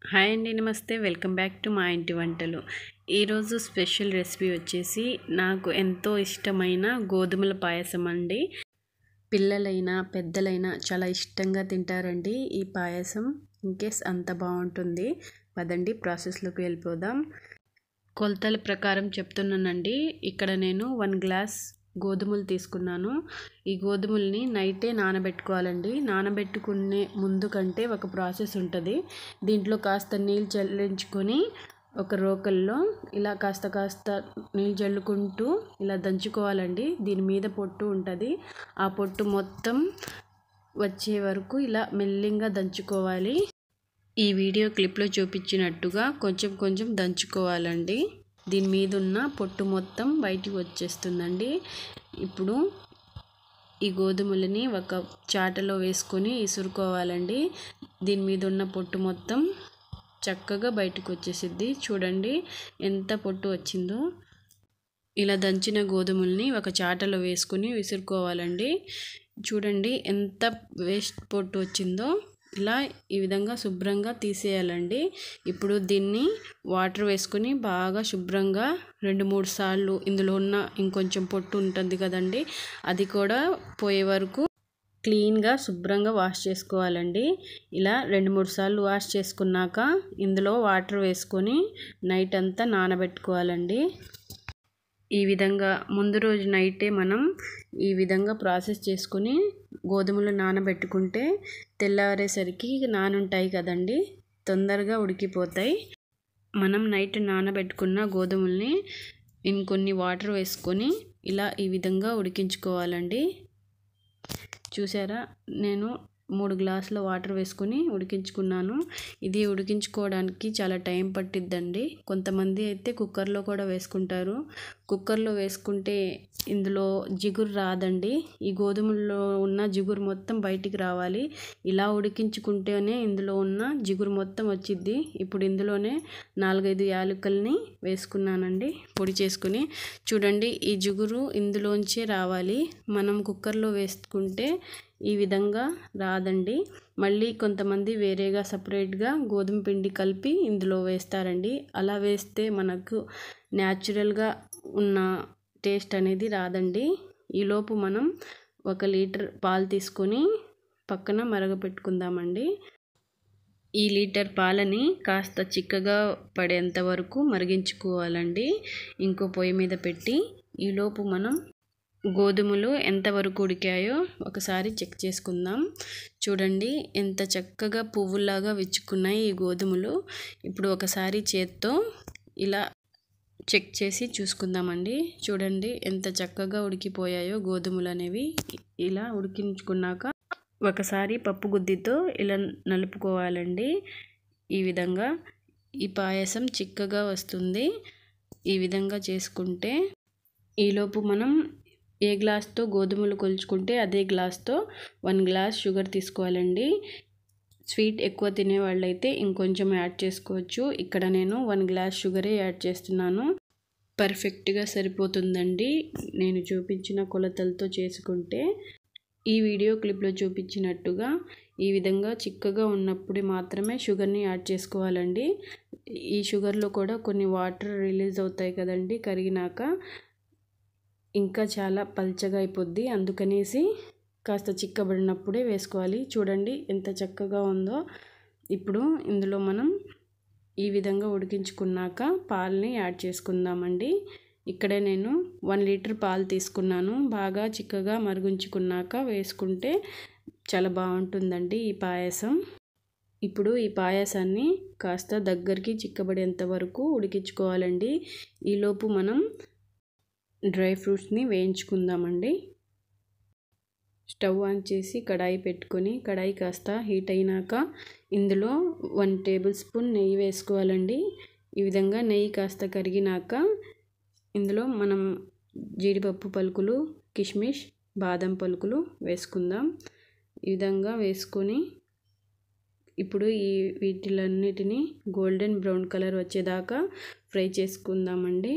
Hi అండి, నమస్తే. Welcome back to మా ఇంటి వంటలు. ఈరోజు స్పెషల్ రెసిపీ వచ్చేసి నాకు ఎంతో ఇష్టమైన గోధుమల పాయసం అండి. పిల్లలైనా పెద్దలైనా చాలా ఇష్టంగా తింటారండి ఈ పాయసం. ఇన్కేస్ అంత బాగుంటుంది. పదండి ప్రాసెస్లోకి వెళ్ళిపోదాం. కొలతల ప్రకారం చెప్తున్నానండి. ఇక్కడ నేను 1 గ్లాస్ గోధుమలు తీసుకున్నాను. ఈ గోధుమల్ని నైటే నానబెట్టుకోవాలండి. నానబెట్టుకునే ముందు కంటే ఒక ప్రాసెస్ ఉంటుంది. దీంట్లో కాస్త నీళ్ళు చల్లించుకొని ఒక రోకల్లో ఇలా కాస్త నీళ్ళు చల్లుకుంటూ ఇలా దంచుకోవాలండి. దీని మీద పొట్టు ఉంటుంది. ఆ పొట్టు మొత్తం వచ్చే వరకు ఇలా మెల్లిగా దంచుకోవాలి. ఈ వీడియో క్లిప్లో చూపించినట్టుగా కొంచెం కొంచెం దంచుకోవాలండి. దీని మీద ఉన్న పొట్టు మొత్తం బయటికి వచ్చేస్తుందండి. ఇప్పుడు ఈ గోధుమలని ఒక చాటలో వేసుకొని ఇసురుకోవాలండి. దీని మీద ఉన్న పొట్టు మొత్తం చక్కగా బయటకు వచ్చేసిద్ది. చూడండి ఎంత పొట్టు వచ్చిందో. ఇలా దంచిన గోధుమల్ని ఒక చాటలో వేసుకొని విసురుకోవాలండి. చూడండి ఎంత వేస్ట్ పొట్టు వచ్చిందో. ఇలా ఈ విధంగా శుభ్రంగా తీసేయాలండి. ఇప్పుడు దీన్ని వాటర్ వేసుకొని బాగా శుభ్రంగా 2-3 సార్లు ఇందులో ఉన్న ఇంకొంచెం పొట్టు ఉంటుంది కదండి, అది కూడా పోయే వరకు క్లీన్గా శుభ్రంగా వాష్ చేసుకోవాలండి. ఇలా 2-3 సార్లు వాష్ చేసుకున్నాక ఇందులో వాటర్ వేసుకొని నైట్ అంతా నానబెట్టుకోవాలండి. ఈ విధంగా ముందు రోజు నైటే మనం ఈ విధంగా ప్రాసెస్ చేసుకొని గోధుమలు నానబెట్టుకుంటే తెల్లారేసరికి నానుంటాయి కదండి, తొందరగా ఉడికిపోతాయి. మనం నైట్ నానబెట్టుకున్న గోధుమల్ని ఇంకొన్ని వాటర్ వేసుకొని ఇలా ఈ విధంగా ఉడికించుకోవాలండి. చూసారా, నేను 3 గ్లాసుల వాటర్ వేసుకొని ఉడికించుకున్నాను. ఇది ఉడికించుకోవడానికి చాలా టైం పట్టిద్దండి. కొంతమంది అయితే కుక్కర్లో కూడా వేసుకుంటారు. కుక్కర్లో వేసుకుంటే ఇందులో జిగురు రాదండి. ఈ గోధుమల్లో ఉన్న జిగురు మొత్తం బయటికి రావాలి. ఇలా ఉడికించుకుంటేనే ఇందులో ఉన్న జిగురు మొత్తం వచ్చిద్ది. ఇప్పుడు ఇందులోనే 4-5 యాలకుల్ని వేసుకున్నానండి పొడి చేసుకుని. చూడండి, ఈ జిగురు ఇందులోంచే రావాలి. మనం కుక్కర్లో వేసుకుంటే ఈ విధంగా రాదండి. మళ్ళీ కొంతమంది వేరేగా సపరేట్గా గోధుమ పిండి కలిపి ఇందులో వేస్తారండి. అలా వేస్తే మనకు న్యాచురల్గా ఉన్న టేస్ట్ అనేది రాదండి. ఈలోపు మనం 1 లీటర్ పాలు తీసుకొని పక్కన మరగపెట్టుకుందామండి. ఈ లీటర్ పాలని కాస్త చిక్కగా పడేంత వరకు మరిగించుకోవాలండి. ఇంకో పొయ్యి మీద పెట్టి ఈలోపు మనం గోధుమలు ఎంతవరకు ఉడికాయో ఒకసారి చెక్ చేసుకుందాం. చూడండి ఎంత చక్కగా పువ్వులాగా విచ్చుకున్నాయి ఈ గోధుమలు. ఇప్పుడు ఒకసారి చేత్తో ఇలా చెక్ చేసి చూసుకుందామండి. చూడండి ఎంత చక్కగా ఉడికిపోయాయో గోధుమలు అనేవి. ఇలా ఉడికించుకున్నాక ఒకసారి పప్పు గుద్దితో ఇలా నలుపుకోవాలండి. ఈ విధంగా ఈ పాయసం చిక్కగా వస్తుంది. ఈ విధంగా చేసుకుంటే ఈలోపు మనం ఏ గ్లాస్తో గోధుమలు కొలుచుకుంటే అదే గ్లాస్తో 1 గ్లాస్ షుగర్ తీసుకోవాలండి. స్వీట్ ఎక్కువ తినే వాళ్ళైతే ఇంకొంచెం యాడ్ చేసుకోవచ్చు. ఇక్కడ నేను 1 గ్లాస్ షుగరే యాడ్ చేస్తున్నాను. పర్ఫెక్ట్గా సరిపోతుందండి నేను చూపించిన కొలతలతో చేసుకుంటే. ఈ వీడియో క్లిప్లో చూపించినట్టుగా ఈ విధంగా చిక్కగా ఉన్నప్పుడు మాత్రమే షుగర్ని యాడ్ చేసుకోవాలండి. ఈ షుగర్లో కూడా కొన్ని వాటర్ రిలీజ్ అవుతాయి కదండి కరిగినాక, ఇంకా చాలా పల్చగా అయిపోద్ది. అందుకనేసి కాస్త చిక్కబడినప్పుడే వేసుకోవాలి. చూడండి ఎంత చక్కగా ఉందో. ఇప్పుడు ఇందులో మనం ఈ విధంగా ఉడికించుకున్నాక పాలని యాడ్ చేసుకుందామండి. ఇక్కడే నేను 1 లీటర్ పాలు తీసుకున్నాను. బాగా చిక్కగా మరిగించుకున్నాక వేసుకుంటే చాలా బాగుంటుందండి ఈ పాయసం. ఇప్పుడు ఈ పాయసాన్ని కాస్త దగ్గరికి చిక్కబడేంత వరకు ఉడికించుకోవాలండి. ఈలోపు మనం డ్రై ఫ్రూట్స్ని వేయించుకుందామండి. స్టవ్ ఆన్ చేసి కడాయి పెట్టుకొని కడాయి కాస్త హీట్ అయినాక ఇందులో 1 టేబుల్ స్పూన్ నెయ్యి వేసుకోవాలండి. ఈ విధంగా నెయ్యి కాస్త కరిగినాక ఇందులో మనం జీడిపప్పు పలుకులు, కిస్మిస్, బాదం పలుకులు వేసుకుందాం. ఈ విధంగా వేసుకొని ఇప్పుడు వీటిలన్నిటినీ గోల్డెన్ బ్రౌన్ కలర్ వచ్చేదాకా ఫ్రై చేసుకుందామండి.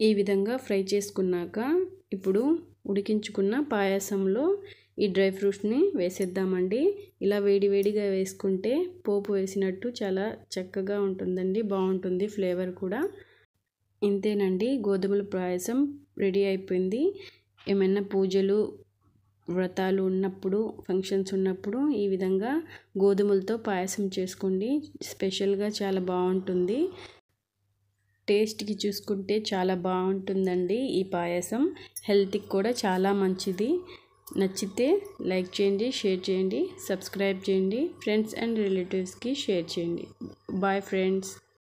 ఈ విధంగా ఫ్రై చేసుకున్నాక ఇప్పుడు ఉడికించుకున్న పాయసంలో ఈ డ్రై ఫ్రూట్స్ని వేసేద్దామండి. ఇలా వేడివేడిగా వేసుకుంటే పోపు వేసినట్టు చాలా చక్కగా ఉంటుందండి, బాగుంటుంది ఫ్లేవర్ కూడా. ఇంతేనండి, గోధుమల పాయసం రెడీ అయిపోయింది. ఏమైనా పూజలు వ్రతాలు ఉన్నప్పుడు, ఫంక్షన్స్ ఉన్నప్పుడు ఈ విధంగా గోధుమలతో పాయసం చేసుకోండి. స్పెషల్గా చాలా బాగుంటుంది. టేస్ట్కి చూసుకుంటే చాలా బాగుంటుందండి ఈ పాయసం. హెల్త్కి కూడా చాలా మంచిది. నచ్చితే లైక్ చేయండి, షేర్ చేయండి, సబ్స్క్రైబ్ చేయండి. ఫ్రెండ్స్ అండ్ రిలేటివ్స్కి షేర్ చేయండి. Bye friends.